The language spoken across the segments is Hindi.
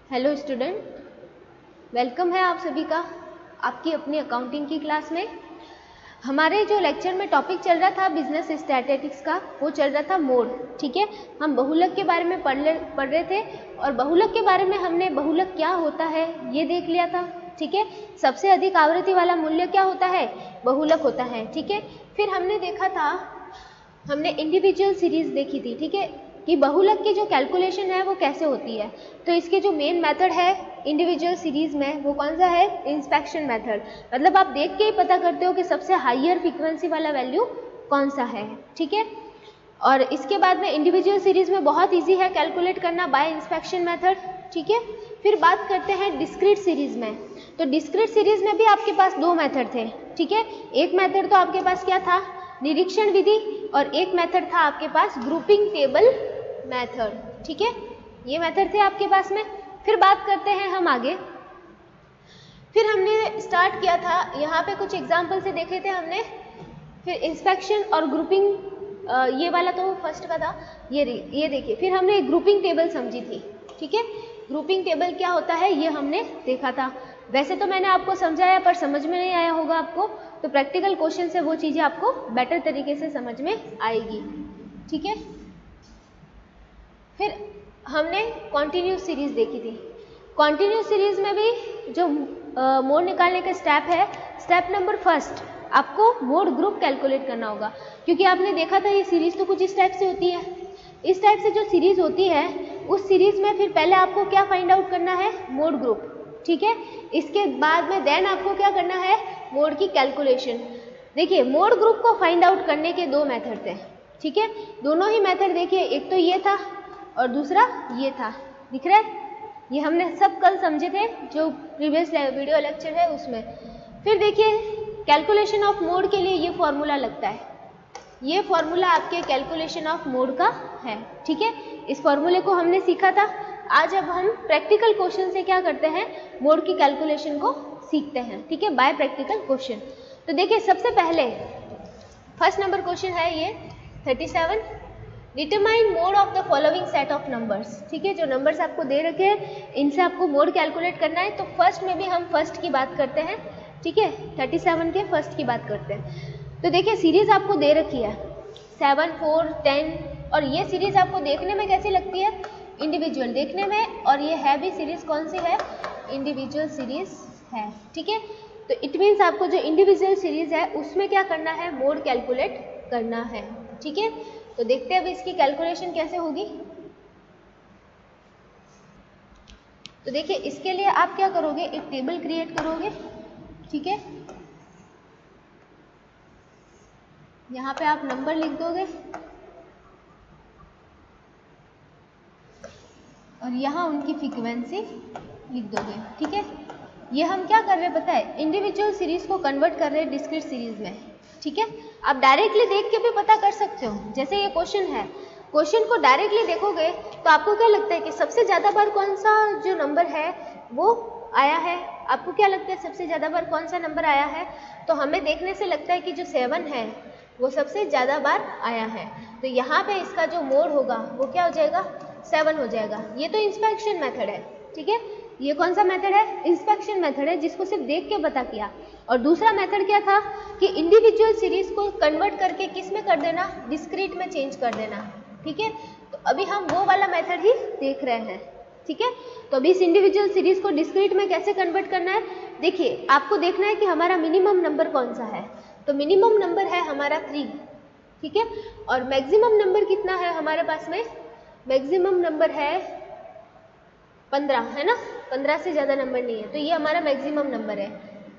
हेलो स्टूडेंट, वेलकम है आप सभी का आपकी अपनी अकाउंटिंग की क्लास में। हमारे जो लेक्चर में टॉपिक चल रहा था बिजनेस स्टैटिस्टिक्स का, वो चल रहा था मोड। ठीक है, हम बहुलक के बारे में पढ़ रहे थे और बहुलक के बारे में हमने बहुलक क्या होता है ये देख लिया था। ठीक है, सबसे अधिक आवृत्ति वाला मूल्य क्या होता है? बहुलक होता है। ठीक है, फिर हमने देखा था, हमने इंडिविजुअल सीरीज देखी थी। ठीक है, कि बहुलक की जो कैलकुलेशन है वो कैसे होती है। तो इसके जो मेन मेथड है इंडिविजुअल सीरीज में वो कौन सा है? Inspection method. मतलब आप देख के ही पता करते हो कि सबसे हाईयर फ्रीक्वेंसी वाला वैल्यू कौन सा है। ठीक है, और इसके बाद में इंडिविजुअल सीरीज में बहुत इजी है कैलकुलेट करना बाय इंस्पेक्शन मेथड। ठीक है, फिर बात करते हैं डिस्क्रीट सीरीज में। तो डिस्क्रीट सीरीज में भी आपके पास दो मेथड थे। ठीक है, एक मेथड तो आपके पास क्या था? निरीक्षण विधि, और एक मेथड था आपके पास ग्रुपिंग टेबल मेथड। ठीक है, ये मेथड थे आपके पास में। फिर बात करते हैं हम आगे। फिर हमने स्टार्ट किया था, यहाँ पे कुछ एग्जाम्पल से देखे थे हमने। फिर इंस्पेक्शन और ग्रुपिंग, ये वाला तो फर्स्ट का था, ये देखिए। फिर हमने ग्रुपिंग टेबल समझी थी। ठीक है, ग्रुपिंग टेबल क्या होता है ये हमने देखा था। वैसे तो मैंने आपको समझाया पर समझ में नहीं आया होगा आपको, तो प्रैक्टिकल क्वेश्चन से वो चीज़ें आपको बेटर तरीके से समझ में आएगी। ठीक है, फिर हमने कॉन्टिन्यूस सीरीज देखी थी। कॉन्टिन्यूस सीरीज में भी जो मोड निकालने का स्टेप है, स्टेप नंबर फर्स्ट, आपको मोड ग्रुप कैलकुलेट करना होगा। क्योंकि आपने देखा था ये सीरीज तो कुछ इस टाइप से होती है। इस टाइप से जो सीरीज होती है उस सीरीज में फिर पहले आपको क्या फाइंड आउट करना है? Mode group. ठीक है, इसके बाद में देन आपको क्या करना है? मोड की कैलकुलेशन। देखिए, मोड ग्रुप को फाइंड आउट करने के दो मेथड थे। ठीक है, दोनों ही मेथड देखिए, एक तो ये था और दूसरा ये था। दिख रहा है? ये हमने सब कल समझे थे जो प्रीवियस वीडियो लेक्चर है उसमें। फिर देखिए, कैलकुलेशन ऑफ मोड के लिए ये फॉर्मूला लगता है। ये फॉर्मूला आपके कैलकुलेशन ऑफ मोड का है। ठीक है, इस फॉर्मूले को हमने सीखा था। आज अब हम प्रैक्टिकल क्वेश्चन से क्या करते हैं? मोड की कैलकुलेशन को सीखते हैं। ठीक है, बाय प्रैक्टिकल क्वेश्चन। तो देखिए, सबसे पहले फर्स्ट नंबर क्वेश्चन है ये 37, determine mode of the following set of numbers. ठीक है, जो नंबर्स आपको दे रखे हैं इनसे आपको मोड कैलकुलेट करना है। तो फर्स्ट में भी हम फर्स्ट की बात करते हैं। ठीक है, 37 के फर्स्ट की बात करते हैं। तो देखिए, सीरीज आपको दे रखी है 7, 4, 10, और ये सीरीज आपको देखने में कैसी लगती है? इंडिविजुअल देखने में, और ये है भी सीरीज कौन सी है? इंडिविजुअल सीरीज है। ठीक है, तो इट मीन्स आपको जो इंडिविजुअल सीरीज है उसमें क्या करना है? मोड कैलकुलेट करना है। ठीक है, तो देखते हैं अब इसकी कैलकुलेशन कैसे होगी। तो देखिए, इसके लिए आप क्या करोगे? एक टेबल क्रिएट करोगे। ठीक है, यहाँ पे आप नंबर लिख दोगे और यहाँ उनकी फ्रीक्वेंसी लिख दोगे। ठीक है, ये हम क्या कर रहे हैं पता है? इंडिविजुअल सीरीज को कन्वर्ट कर रहे हैं डिस्क्रीट सीरीज में। ठीक है, आप डायरेक्टली देख के भी पता कर सकते हो। जैसे ये क्वेश्चन है, क्वेश्चन को डायरेक्टली देखोगे तो आपको क्या लगता है कि सबसे ज़्यादा बार कौन सा जो नंबर है वो आया है? आपको क्या लगता है सबसे ज़्यादा बार कौन सा नंबर आया है? तो हमें देखने से लगता है कि जो 7 है वो सबसे ज़्यादा बार आया है। तो यहाँ पे इसका जो मोड होगा वो क्या हो जाएगा? 7 हो जाएगा। ये तो इंस्पेक्शन मेथड है। ठीक है, ये कौन सा मेथड है? इंस्पेक्शन मेथड है, जिसको सिर्फ देख के पता किया। और दूसरा मेथड क्या था कि इंडिविजुअल सीरीज को कन्वर्ट करके किस में कर देना? डिस्क्रीट में चेंज कर देना। ठीक है, तो अभी हम वो वाला मेथड ही देख रहे हैं। ठीक है, तो अभी इस इंडिविजुअल सीरीज को डिस्क्रीट में कैसे कन्वर्ट करना है? देखिए, आपको देखना है कि हमारा मिनिमम नंबर कौन सा है। तो मिनिमम नंबर है हमारा 3। ठीक है, और मैक्सिमम नंबर कितना है हमारे पास में? मैक्सिमम नंबर है 15, है ना? 15 से ज़्यादा नंबर नहीं है, तो ये हमारा मैक्सिमम नंबर है।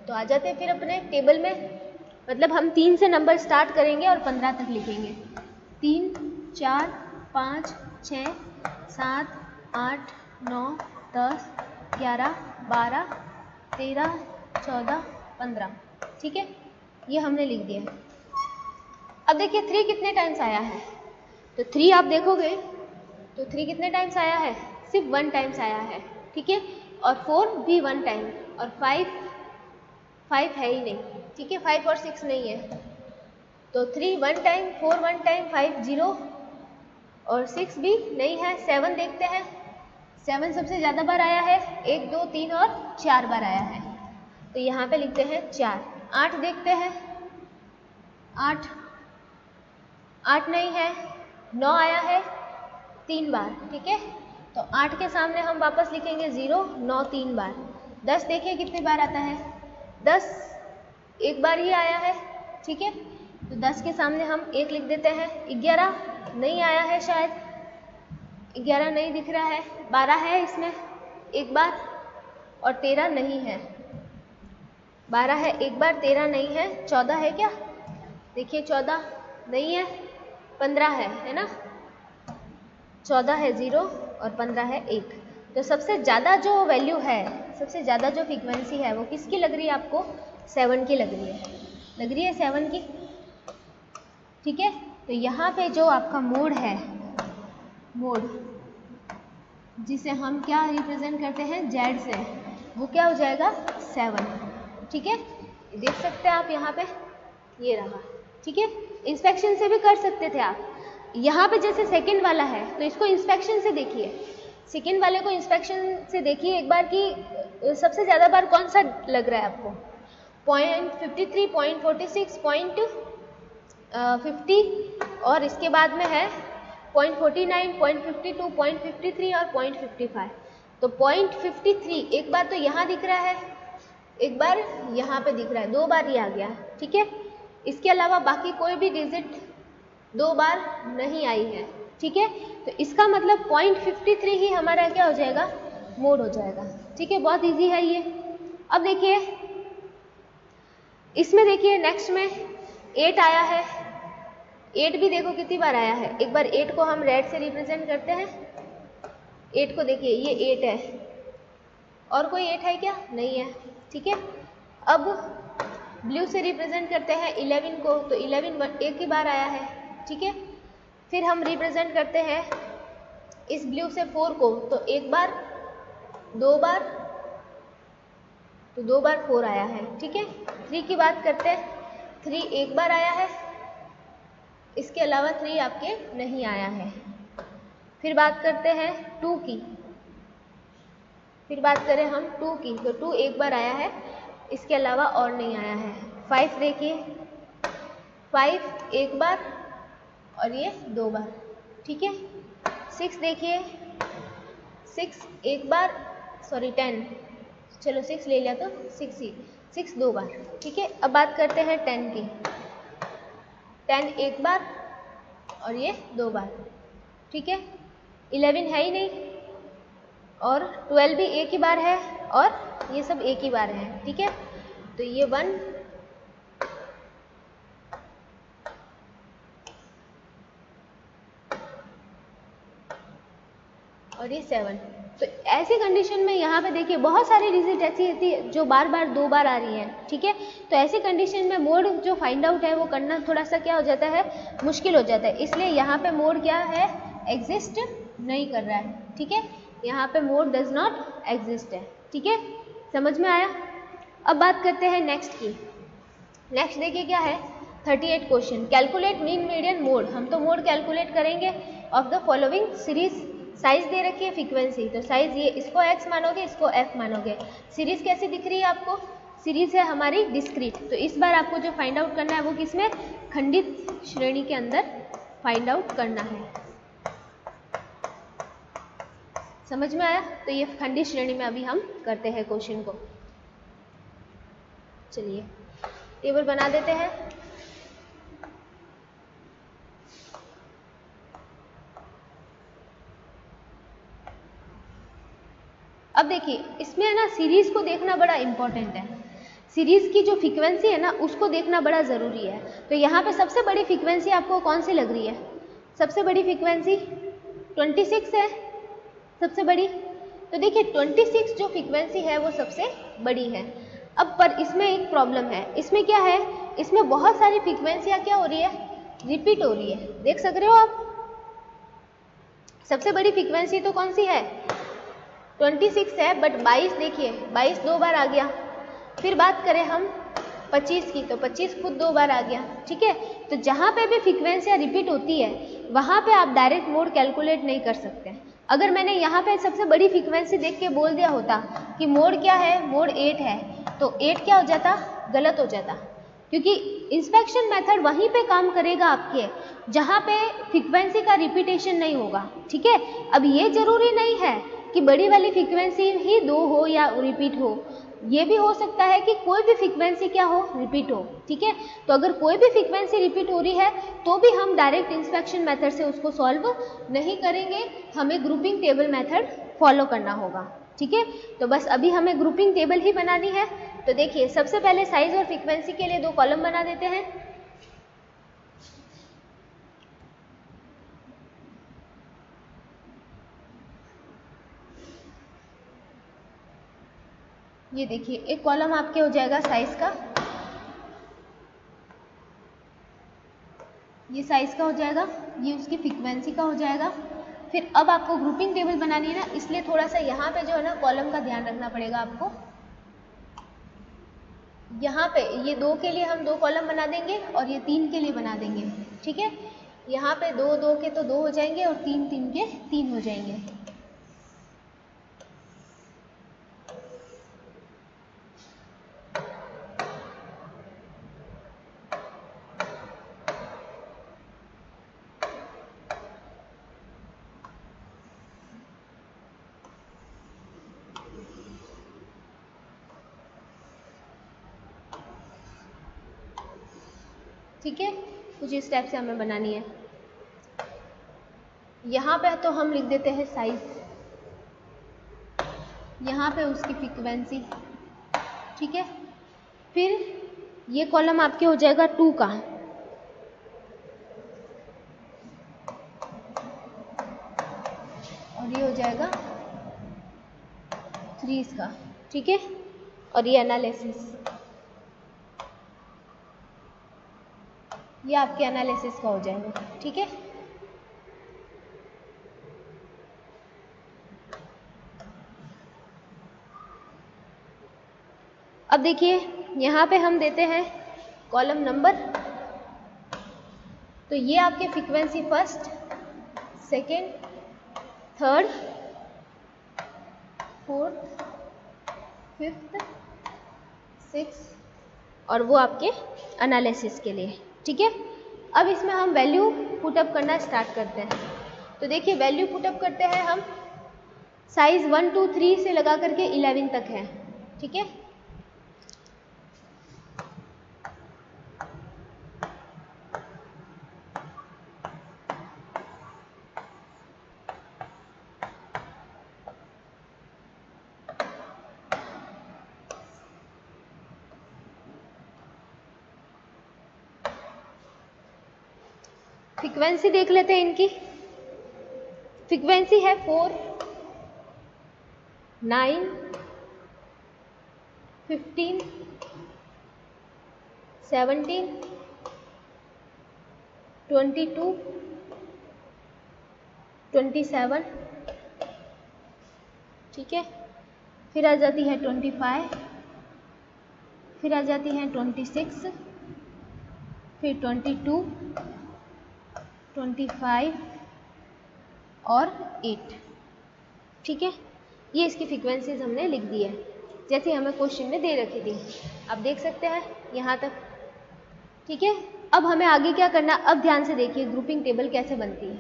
तो आ जाते हैं फिर अपने टेबल में। मतलब हम 3 से नंबर स्टार्ट करेंगे और 15 तक लिखेंगे। 3, 4, 5, 6, 7, 8, 9, 10, 11, 12, 13, 14, 15। ठीक है, ये हमने लिख दिया। अब देखिए 3 कितने टाइम्स आया है? तो 3 आप देखोगे तो 3 कितने टाइम्स आया है? सिर्फ 1 टाइम्स आया है। ठीक है, और 4 भी 1 टाइम, और 5 है ही नहीं। ठीक है, 5 और 6 नहीं है। तो 3 1 टाइम, 4 1 टाइम, 5 0, और 6 भी नहीं है। 7 देखते हैं, 7 सबसे ज़्यादा बार आया है, 1 2 3 और 4 बार आया है, तो यहाँ पे लिखते हैं 4। 8 देखते हैं, 8 नहीं है, 9 आया है 3 बार, ठीक है, तो 8 के सामने हम वापस लिखेंगे 0, 9 3 बार। 10 देखिए कितनी बार आता है, 10 एक बार ही आया है, ठीक है, तो 10 के सामने हम 1 लिख देते हैं। 11 नहीं आया है शायद, 11 नहीं दिख रहा है। 12 है इसमें एक बार और 13 नहीं है। 12 है एक बार, 13 नहीं है। 14 है क्या, देखिए 14 नहीं है। 15 है ना, 14 है 0 और 15 है 1। तो सबसे ज़्यादा जो वैल्यू है, सबसे ज़्यादा जो फ्रीक्वेंसी है वो किसकी लग रही है आपको, 7 की लग रही है 7 की, ठीक है। तो यहाँ पे जो आपका मोड है, मोड जिसे हम क्या रिप्रेजेंट करते हैं जेड से, वो क्या हो जाएगा 7, ठीक है। देख सकते हैं आप यहाँ पे, ये रहा, ठीक है। इंस्पेक्शन से भी कर सकते थे आप। यहाँ पे जैसे सेकंड वाला है तो इसको इंस्पेक्शन से देखिए, सेकंड वाले को इंस्पेक्शन से देखिए एक बार कि सबसे ज़्यादा बार कौन सा लग रहा है आपको, 0.53, 0.46, 0.50 और इसके बाद में है 0.49, 0.52, 0.53 और 0.55। तो 0.53 एक बार तो यहाँ दिख रहा है, एक बार यहाँ पे दिख रहा है, 2 बार ये आ गया, ठीक है। इसके अलावा बाकी कोई भी डिजिट 2 बार नहीं आई है, ठीक है। तो इसका मतलब 0.53 ही हमारा क्या हो जाएगा, मोड हो जाएगा, ठीक है। बहुत इजी है ये। अब देखिए इसमें, देखिए नेक्स्ट में 8 आया है। 8 भी देखो कितनी बार आया है। एक बार 8 को हम रेड से रिप्रेजेंट करते हैं। 8 को देखिए, ये 8 है, और कोई 8 है क्या, नहीं है, ठीक है। अब ब्लू से रिप्रेजेंट करते हैं 11 को, तो 11 एक ही बार आया है, ठीक है। फिर हम रिप्रेजेंट करते हैं इस ब्लू से 4 को, तो एक बार, 2 बार, तो 2 बार 4 आया है, ठीक है। 3 की बात करते हैं, 3 एक बार आया है, इसके अलावा 3 आपके नहीं आया है। फिर बात करते हैं 2 की, फिर बात करें हम 2 की, तो 2 एक बार आया है, इसके अलावा और नहीं आया है। 5 देखिए, 5 एक बार और ये 2 बार, ठीक है। 6 देखिए, 6 एक बार, सॉरी 10, चलो 6 ले लिया तो 6 ही, 6 2 बार, ठीक है। अब बात करते हैं 10 की, 10 एक बार और ये 2 बार, ठीक है। 11 है ही नहीं, और 12 भी एक ही बार है, और ये सब एक ही बार है, ठीक है। तो ये 1, और ये 7। तो ऐसी कंडीशन में यहाँ पे देखिए बहुत सारी डिजिट ऐसी होती है जो बार बार 2 बार आ रही हैं, ठीक है। तो ऐसी कंडीशन में मोड जो फाइंड आउट है वो करना थोड़ा सा क्या हो जाता है, मुश्किल हो जाता है। इसलिए यहाँ पे मोड क्या है, एग्जिस्ट नहीं कर रहा है, ठीक है। यहाँ पे मोड डज नॉट एग्जिस्ट है, ठीक है। समझ में आया। अब बात करते हैं नेक्स्ट की। नेक्स्ट देखिए क्या है, 38 question, calculate mean median mode. हम तो मोड कैलकुलेट करेंगे of the following series. Size दे रखी है फ्रीक्वेंसी, तो साइज ये, इसको x मानोगे, इसको f मानोगे। सीरीज कैसी दिख रही है आपको, सीरीज है हमारी डिस्क्रीट। तो इस बार आपको जो फाइंड आउट करना है वो किसमें, खंडित श्रेणी के अंदर फाइंड आउट करना है। समझ में आया। तो ये खंडित श्रेणी में अभी हम करते हैं क्वेश्चन को। चलिए टेबल बना देते हैं। अब देखिए इसमें ना सीरीज को देखना बड़ा इंपॉर्टेंट है। सीरीज की जो फ्रीक्वेंसी है ना उसको देखना बड़ा ज़रूरी है। तो यहाँ पे सबसे बड़ी फ्रीक्वेंसी आपको कौन सी लग रही है, सबसे बड़ी फ्रीक्वेंसी 26 है सबसे बड़ी। तो देखिए 26 जो फ्रीक्वेंसी है वो सबसे बड़ी है। अब पर इसमें एक प्रॉब्लम है, इसमें क्या है, इसमें बहुत सारी फ्रीक्वेंसियाँ क्या हो रही है, रिपीट हो रही है। देख सक रहे हो आप, सबसे बड़ी फ्रीक्वेंसी तो कौन सी है, 26 है, बट 22 देखिए, 22 2 बार आ गया। फिर बात करें हम 25 की, तो 25 खुद 2 बार आ गया, ठीक है। तो जहाँ पे भी फ्रीक्वेंसियाँ रिपीट होती है वहाँ पे आप डायरेक्ट मोड कैलकुलेट नहीं कर सकते। अगर मैंने यहाँ पे सबसे बड़ी फ्रीक्वेंसी देख के बोल दिया होता कि मोड क्या है, मोड 8 है, तो 8 क्या हो जाता, गलत हो जाता, क्योंकि इंस्पेक्शन मेथड वहीं पे काम करेगा आपके जहाँ पे फ्रीक्वेंसी का रिपीटेशन नहीं होगा। ठीक है, अब ये जरूरी नहीं है कि बड़ी वाली फ्रीक्वेंसी ही 2 हो या रिपीट हो, ये भी हो सकता है कि कोई भी फ्रीक्वेंसी क्या हो, रिपीट हो। ठीक है, तो अगर कोई भी फ्रीक्वेंसी रिपीट हो रही है तो भी हम डायरेक्ट इंस्पेक्शन मेथड से उसको सॉल्व नहीं करेंगे, हमें ग्रुपिंग टेबल मेथड फॉलो करना होगा। ठीक है, तो बस अभी हमें ग्रुपिंग टेबल ही बनानी है। तो देखिए, सबसे पहले साइज और फ्रीक्वेंसी के लिए 2 कॉलम बना देते हैं। ये देखिए, एक कॉलम आपके हो जाएगा साइज का, ये साइज का हो जाएगा, ये उसकी फ्रीक्वेंसी का हो जाएगा। फिर अब आपको ग्रुपिंग टेबल बनानी है ना, इसलिए थोड़ा सा यहाँ पे जो है ना कॉलम का ध्यान रखना पड़ेगा आपको। यहाँ पे ये 2 के लिए हम 2 कॉलम बना देंगे और ये 3 के लिए बना देंगे। ठीक है, यहाँ पे 2 2 के तो 2 हो जाएंगे और 3 3 के 3 हो जाएंगे। ठीक है, कुछ इस टाइप से हमें बनानी है। यहाँ पे तो हम लिख देते हैं साइज, यहाँ पे उसकी फ्रीक्वेंसी। ठीक है, फिर ये कॉलम आपके हो जाएगा 2 का, और ये हो जाएगा 3 का। ठीक है, और ये एनालिसिस, ये आपके एनालिसिस का हो जाएगा। ठीक है, अब देखिए यहाँ पे हम देते हैं कॉलम नंबर, तो ये आपके frequency first, second, third, fourth, fifth, six, और वो आपके एनालिसिस के लिए। ठीक है, अब इसमें हम वैल्यू पुटअप करना स्टार्ट करते हैं। तो देखिए, वैल्यू पुटअप करते हैं हम, साइज 1 2 3 से लगा करके 11 तक है। ठीक है, फ्रीक्वेंसी देख लेते हैं इनकी। फ्रीक्वेंसी है 4, 9, 15, 17, 22, 27। ठीक है, फिर आ जाती है 25, फिर आ जाती है 26, फिर 22, 25 और 8। ठीक है, ये इसकी फ्रीक्वेंसीज हमने लिख दी है जैसे हमें क्वेश्चन में दे रखी थी। आप देख सकते हैं यहाँ तक। ठीक है, अब हमें आगे क्या करना, अब ध्यान से देखिए ग्रुपिंग टेबल कैसे बनती है।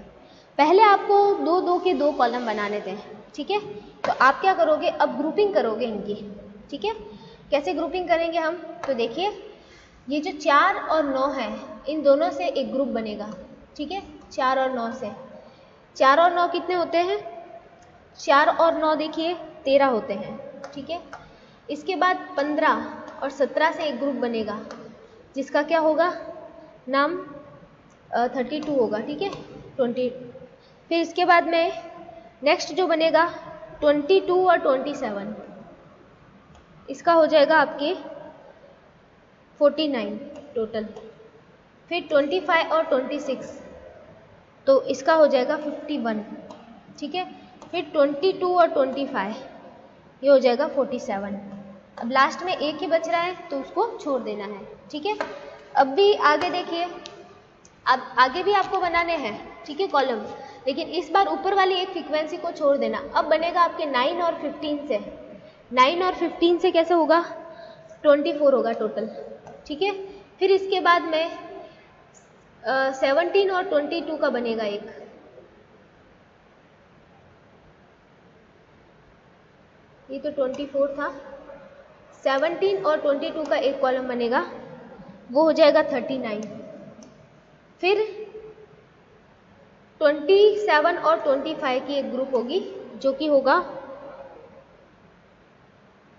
पहले आपको 2 2 के 2 कॉलम बनाने थे। ठीक है, तो आप क्या करोगे, अब ग्रुपिंग करोगे इनकी। ठीक है, कैसे ग्रुपिंग करेंगे हम, तो देखिए ये जो 4 और 9 है, इन दोनों से एक ग्रुप बनेगा। ठीक है, 4 और 9 से, 4 और 9 कितने होते हैं, 4 और 9 देखिए 13 होते हैं। ठीक है, इसके बाद 15 और 17 से एक ग्रुप बनेगा जिसका क्या होगा, नाम 32 होगा। ठीक है, 20। फिर इसके बाद में नेक्स्ट जो बनेगा 22 और 27, इसका हो जाएगा आपके 49 टोटल। फिर 25 और 26, तो इसका हो जाएगा 51। ठीक है, फिर 22 और 25, ये हो जाएगा 47। अब लास्ट में एक ही बच रहा है तो उसको छोड़ देना है। ठीक है, अब भी आगे देखिए, अब आगे भी आपको बनाने हैं। ठीक है, कॉलम लेकिन इस बार ऊपर वाली एक फ्रीक्वेंसी को छोड़ देना। अब बनेगा आपके 9 और 15 से, 9 और 15 से कैसे होगा, 24 होगा टोटल, ठीक है। फिर इसके बाद में 17 और 22 का बनेगा एक, ये तो 24 था, 17 और 22 का एक कॉलम बनेगा, वो हो जाएगा 39। फिर 27 और 25 की एक ग्रुप होगी जो कि होगा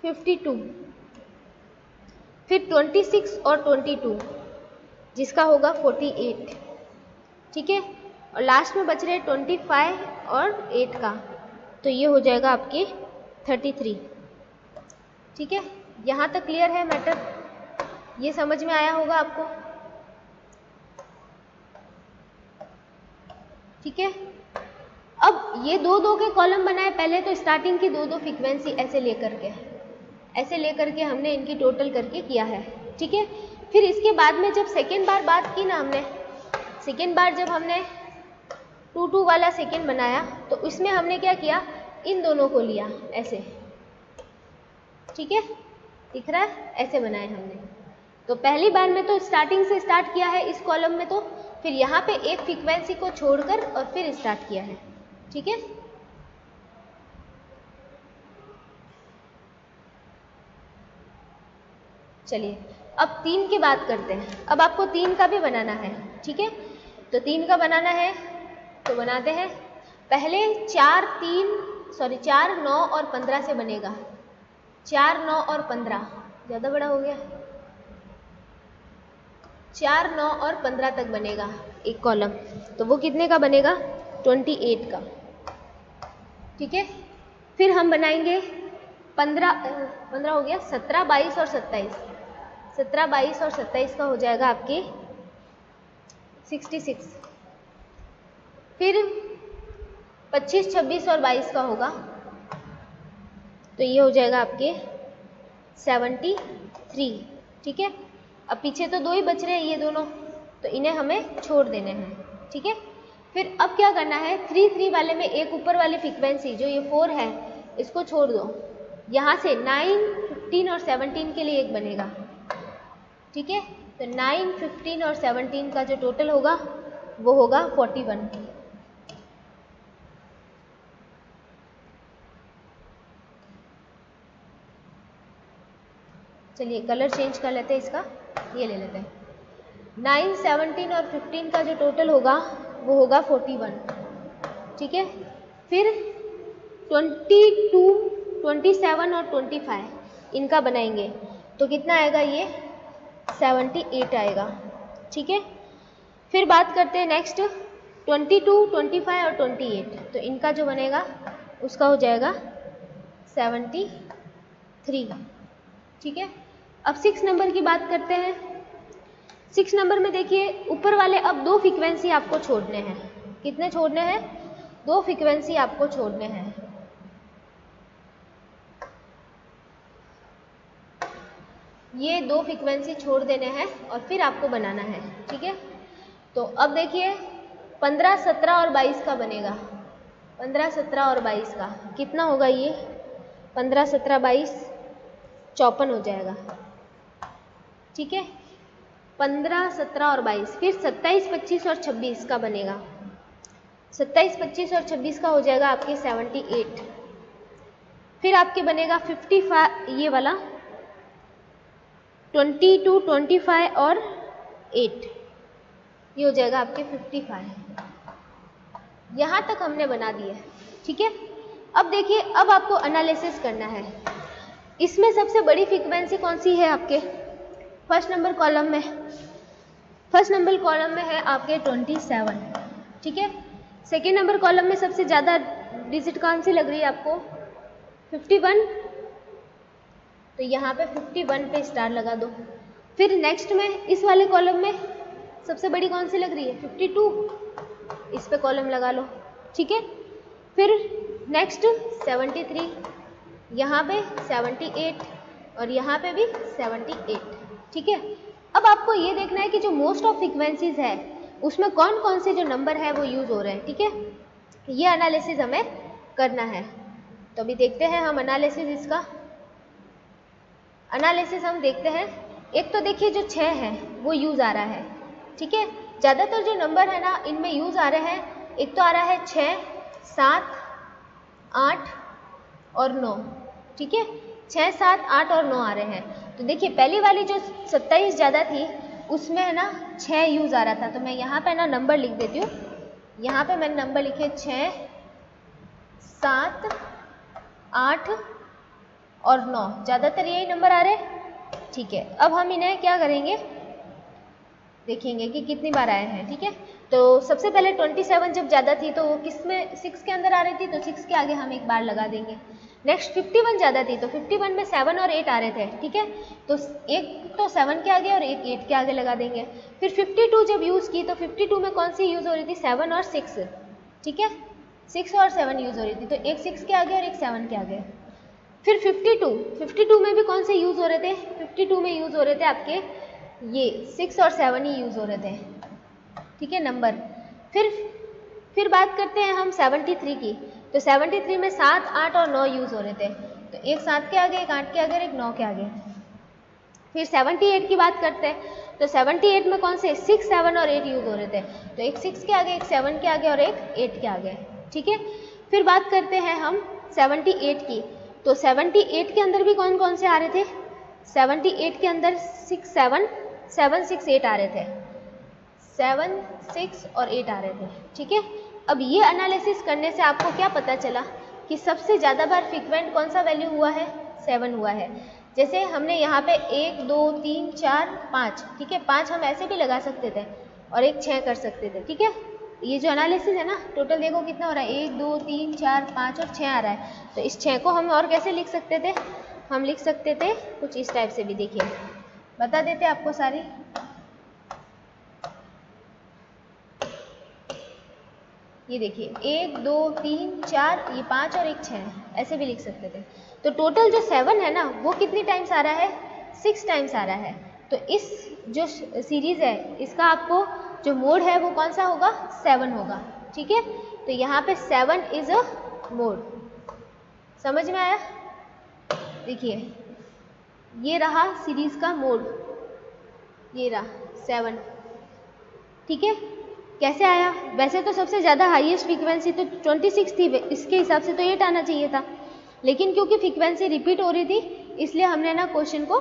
52। फिर 26 और 22 जिसका होगा 48, ठीक है। और लास्ट में बच रहे 25 और 8 का, तो ये हो जाएगा आपके 33, ठीक है। यहाँ तक क्लियर है मैटर, ये समझ में आया होगा आपको, ठीक है। अब ये दो दो के कॉलम बनाए, पहले तो स्टार्टिंग की दो दो फ्रीक्वेंसी ऐसे लेकर के हमने इनकी टोटल करके किया है, ठीक है। फिर इसके बाद में जब सेकेंड बार बात की ना हमने, सेकेंड बार जब हमने 2-2 वाला सेकेंड बनाया तो इसमें हमने क्या किया, इन दोनों को लिया ऐसे, ठीक है, दिख रहा है, ऐसे बनाए हमने। तो पहली बार में तो स्टार्टिंग से स्टार्ट किया है इस कॉलम में, तो फिर यहाँ पे एक फ्रीक्वेंसी को छोड़कर और फिर स्टार्ट किया है, ठीक है। चलिए अब 3 की बात करते हैं। अब आपको 3 का भी बनाना है, ठीक है। तो 3 का बनाना है तो बनाते हैं। पहले 4, 9 और 15 से बनेगा, 4, 9 और 15, ज़्यादा बड़ा हो गया, 4, 9 और 15 तक बनेगा एक कॉलम, तो वो कितने का बनेगा, 28 का, ठीक है। फिर हम बनाएंगे 15 हो गया, 17, 22 और 27, 17, 22 और 27 का हो जाएगा आपके 66। फिर 25, 26 और 22 का होगा, तो ये हो जाएगा आपके 73, ठीक है। अब पीछे तो 2 ही बच रहे हैं ये दोनों, तो इन्हें हमें छोड़ देने हैं, ठीक है। फिर अब क्या करना है, 3 वाले में एक ऊपर वाली फ्रीक्वेंसी जो ये 4 है इसको छोड़ दो, यहाँ से 9, 15 और 17 के लिए एक बनेगा, ठीक है। तो 9, 15 और 17 का जो टोटल होगा वो होगा 41। चलिए कलर चेंज कर लेते हैं इसका, ये ले लेते हैं। 9, 17 और 15 का जो टोटल होगा वो होगा 41, ठीक है। फिर 22, 27 और 25 इनका बनाएंगे तो कितना आएगा, ये 78 आएगा, ठीक है। फिर बात करते हैं नेक्स्ट 22, 25 और 28, तो इनका जो बनेगा उसका हो जाएगा 73, ठीक है। अब 6 नंबर की बात करते हैं। 6 नंबर में देखिए ऊपर वाले अब 2 फ्रीक्वेंसी आपको छोड़ने हैं, कितने छोड़ने हैं, 2 फ्रीक्वेंसी आपको छोड़ने हैं, ये 2 फ्रीक्वेंसी छोड़ देने हैं और फिर आपको बनाना है, ठीक है। तो अब देखिए 15, 17 और 22 का बनेगा, 15, 17 और 22 का कितना होगा, ये 15, 17, 22 54 हो जाएगा, ठीक है। 15, 17 और 22, फिर 27, 25 और 26 का बनेगा, 27, 25 और 26 का हो जाएगा आपके 78। फिर आपके बनेगा 55, ये वाला 22, 25 और 8, ये हो जाएगा आपके 55। यहाँ तक हमने बना दिया, ठीक है। अब देखिए अब आपको एनालिसिस करना है, इसमें सबसे बड़ी फ्रीक्वेंसी कौन सी है आपके फर्स्ट नंबर कॉलम में, फर्स्ट नंबर कॉलम में है आपके 27, ठीक है। सेकेंड नंबर कॉलम में सबसे ज़्यादा डिजिट कौन सी लग रही है आपको, 51, तो यहाँ पे 51 पे स्टार लगा दो। फिर नेक्स्ट में इस वाले कॉलम में सबसे बड़ी कौन सी लग रही है, 52, इस पे कॉलम लगा लो, ठीक है। फिर नेक्स्ट 73, यहाँ पे 78 और यहाँ पे भी 78, ठीक है। अब आपको ये देखना है कि जो मोस्ट ऑफ फ्रीक्वेंसीज है उसमें कौन कौन से जो नंबर है वो यूज़ हो रहे हैं, ठीक है। ये एनालिसिस हमें करना है। तो अभी देखते हैं हम एनालिसिस, इसका एनालिसिस हम देखते हैं। एक तो देखिए जो 6 है वो यूज आ रहा है, ठीक है। ज़्यादातर जो नंबर है ना इनमें यूज आ रहे हैं, एक तो आ रहा है 6, 7, 8 और 9, ठीक है। 6, 7, 8 और 9 आ रहे हैं। तो देखिए पहली वाली जो 27 ज़्यादा थी उसमें है ना 6 यूज आ रहा था, तो मैं यहाँ पे ना नंबर लिख देती हूँ। यहाँ पे मैंने नंबर लिखे 6, 7, 8 और 9, ज़्यादातर यही नंबर आ रहे हैं, ठीक है। अब हम इन्हें क्या करेंगे, देखेंगे कि कितनी बार आए हैं, ठीक है। तो सबसे पहले 27 जब ज़्यादा थी तो वो किस में 6 के अंदर आ रही थी, तो 6 के आगे हम एक बार लगा देंगे। नेक्स्ट 51 ज़्यादा थी तो 51 में 7 और 8 आ रहे थे, ठीक है। तो एक तो 7 के आगे और एक 8 के आगे लगा देंगे। फिर 52 जब यूज़ की तो 52 में कौन सी यूज़ हो रही थी, 7 और 6, ठीक है। 6 और 7 यूज़ हो रही थी, तो एक 6 के आगे और एक 7 के आगे। फिर 52 में भी कौन से यूज़ हो रहे थे, 52 में यूज़ हो रहे थे आपके ये 6 और 7 ही यूज़ हो रहे थे, ठीक है नंबर। फिर बात करते हैं हम 73 की। तो 73 में 7, 8 और 9 यूज़ हो रहे थे, तो एक 7 के आगे, एक 8 के आगे और एक 9 के आगे। फिर 78 की बात करते हैं, तो 78 में कौन से 6, 7 और 8 यूज़ हो रहे थे, तो एक 6 के आगे, एक 7 के आगे और एक 8 के आगे, ठीक है। फिर बात करते हैं हम 78 की। तो 78 के अंदर भी कौन कौन से आ रहे थे, 78 के अंदर 6, 7, 7, 6, 8 आ रहे थे, 7, 6 और 8 आ रहे थे, ठीक है। अब ये एनालिसिस करने से आपको क्या पता चला कि सबसे ज़्यादा बार फ्रीक्वेंट कौन सा वैल्यू हुआ है, 7 हुआ है। जैसे हमने यहाँ पे 1, 2, 3, 4, 5, ठीक है, 5 हम ऐसे भी लगा सकते थे और एक 6 कर सकते थे, ठीक है। ये जो एनालिसिस है ना, टोटल देखो कितना हो रहा है, 1, 2, 3, 4, 5 और 6 आ रहा है। तो इस 6 को हम और कैसे लिख सकते थे, हम लिख सकते थे कुछ इस टाइप से भी, देखिए बता देते आपको सारी। ये देखिए 1, 2, 3, 4, ये 5 और एक 6, ऐसे भी लिख सकते थे। तो टोटल जो 7 है ना वो कितनी टाइम्स आ रहा है, 6 टाइम्स आ रहा है। तो इस जो सीरीज़ है इसका आपको जो मोड है वो कौन सा होगा, 7 होगा, ठीक है। तो यहाँ पे 7 इज अ मोड, समझ में आया। देखिए ये रहा सीरीज़ का मोड, ये रहा 7, ठीक है। कैसे आया, वैसे तो सबसे ज़्यादा हाईएस्ट फ्रीक्वेंसी तो 26 थी, इसके हिसाब से तो 8 आना चाहिए था, लेकिन क्योंकि फ्रीक्वेंसी रिपीट हो रही थी इसलिए हमने ना क्वेश्चन को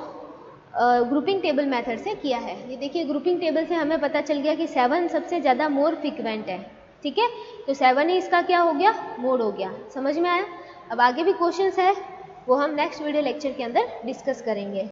ग्रुपिंग टेबल मेथड से किया है। ये देखिए ग्रुपिंग टेबल से हमें पता चल गया कि 7 सबसे ज़्यादा मोर फ्रीक्वेंट है, ठीक है। तो 7 ही इसका क्या हो गया, मोड हो गया, समझ में आया। अब आगे भी क्वेश्चंस है वो हम नेक्स्ट वीडियो लेक्चर के अंदर डिस्कस करेंगे।